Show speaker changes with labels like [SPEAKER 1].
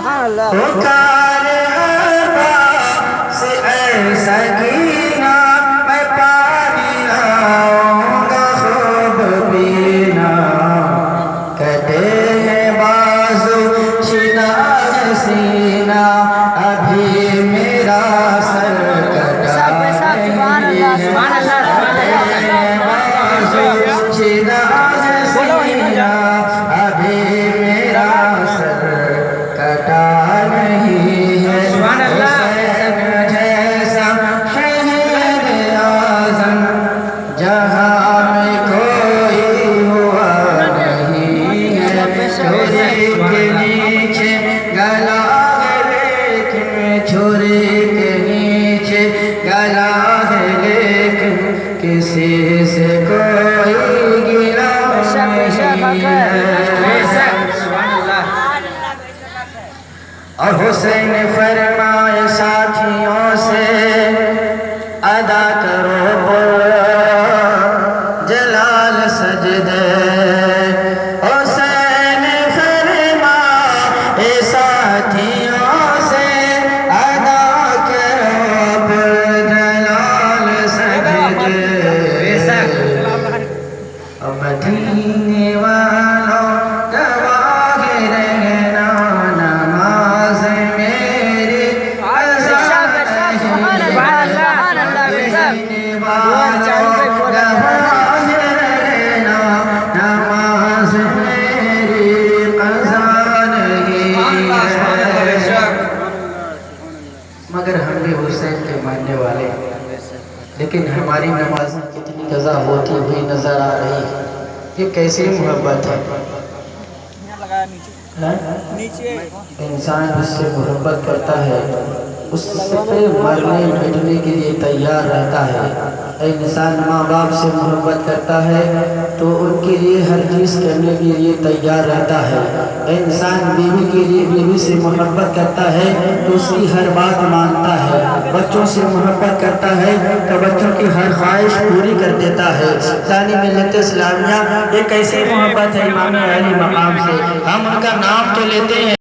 [SPEAKER 1] پکار ابا سے اے سکینہ میں پانی لاؤں گا خوب پینا کٹے ہیں بازو شنا سینہ ابھی میرا سر کٹا ابھی میرا سر کٹا نہیں ہے حسین جیسا شہید اعظم جہاں میں کوئی ہوا نہیں ہے چھری کے نیچے گلا ہے لیکن چھری کے نیچے گلا ہے لیکن کسی سے کوئی گلا اور حسین فرمائے ساتھیوں سے ادا کرو جلال سجدے حسین فرمائے ساتھیوں سے ادا کرو جلال سجدے مدینے والوں گواہ رہنا نماز میری اذان مدینے والوں گواہ رہنا نماز میری قضا نہیں ہے مگر ہم بھی حسین کے ماننے والے لیکن ہماری نمازیں کتنی قضا ہوتی ہوئی نظر آ رہی ہے یہ کیسی محبت ہے انسان اس سے محبت کرتا ہے اس سے مرنے مٹنے کے لیے تیار رہتا ہے انسان ماں باپ سے محبت کرتا ہے تو ان کے لیے ہر چیز کرنے کے لیے تیار رہتا ہے انسان بیوی کے لیے بیوی سے محبت کرتا ہے تو اس کی ہر بات مانتا ہے بچوں سے محبت کرتا ہے تو بچوں کی ہر خواہش پوری کر دیتا ہے ثانی ملت اسلامیہ ایک ایسی محبت ہے امام علی مقام سے ہم ان کا نام تو لیتے ہیں